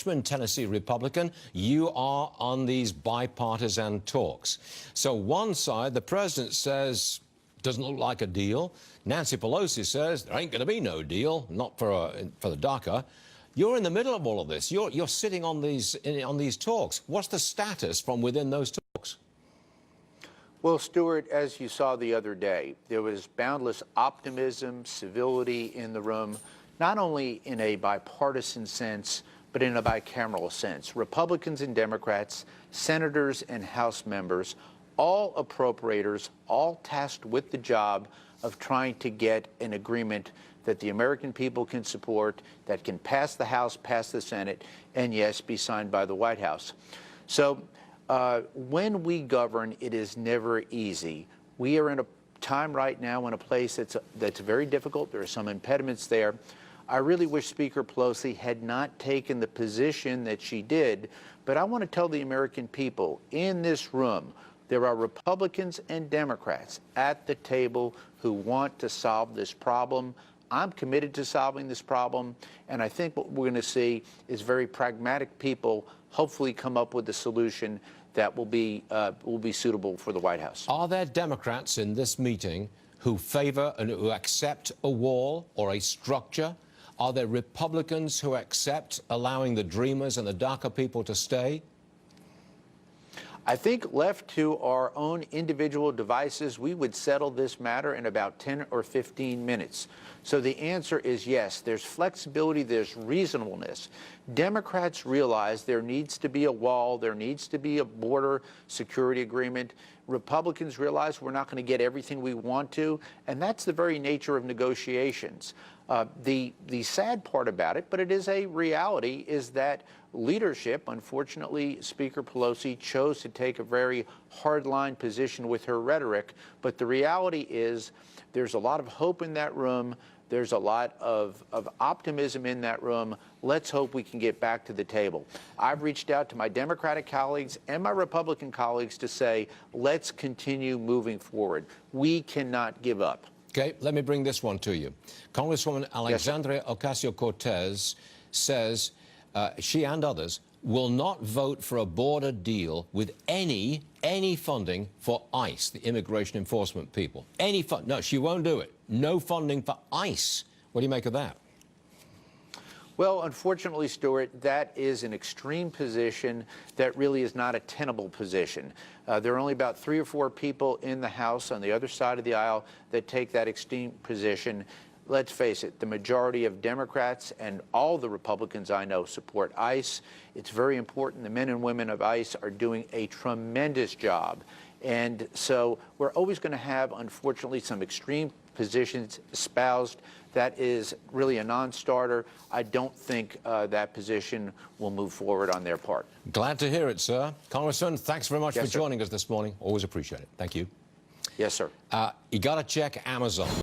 Richmond, Tennessee Republican. You are on these bipartisan talks. So one side, the president says, doesn't look like a deal. Nancy Pelosi says, there ain't going to be no deal, not for the DACA. You're in the middle of all of this. You're sitting on these talks. What's the status from within those talks? Well, Stuart, as you saw the other day, there was boundless optimism, civility in the room, not only in a bipartisan sense, but in a bicameral sense. Republicans and Democrats, senators and House members, all appropriators, all tasked with the job of trying to get an agreement that the American people can support, that can pass the House, pass the Senate, and yes, be signed by the White House. So when we govern, it is never easy. We are in a time right now in a place that's very difficult. There are some impediments there. I really wish Speaker Pelosi had not taken the position that she did, but I want to tell the American people in this room, there are Republicans and Democrats at the table who want to solve this problem. I'm committed to solving this problem, and I think what we're going to see is very pragmatic people hopefully come up with a solution that will be suitable for the White House. Are there Democrats in this meeting who favor and who accept a wall or a structure? Are there Republicans who accept allowing the Dreamers and the DACA people to stay? I think left to our own individual devices, we would settle this matter in about 10 or 15 minutes. So the answer is yes. There's flexibility, there's reasonableness. Democrats realize there needs to be a wall, there needs to be a border security agreement. Republicans realize we're not going to get everything we want to, and that's the very nature of negotiations. The sad part about it, but it is a reality, is that leadership, unfortunately, Speaker Pelosi chose to take a very hardline position with her rhetoric, but the reality is there's a lot of hope in that room. There's a lot of optimism in that room. Let's hope we can get back to the table. I've reached out to my Democratic colleagues and my Republican colleagues to say, let's continue moving forward. We cannot give up. Okay, let me bring this one to you. Congresswoman Alexandria Ocasio-Cortez says she and others will not vote for a border deal with any funding for ICE, the immigration enforcement people. No, she won't do it. No funding for ICE. What do you make of that? Well, unfortunately, Stuart, that is an extreme position that really is not a tenable position. There are only about 3 or 4 people in the House on the other side of the aisle that take that extreme position. Let's face it, the majority of Democrats and all the Republicans I know support ICE. It's very important. The men and women of ICE are doing a tremendous job. And so we're always going to have, unfortunately, some extreme positions espoused. That is really a non-starter. I don't think that position will move forward on their part. Glad to hear it, sir. Congressman, thanks very much Yes, for joining us this morning. Always appreciate it. Thank you. Yes, sir. You got to check Amazon.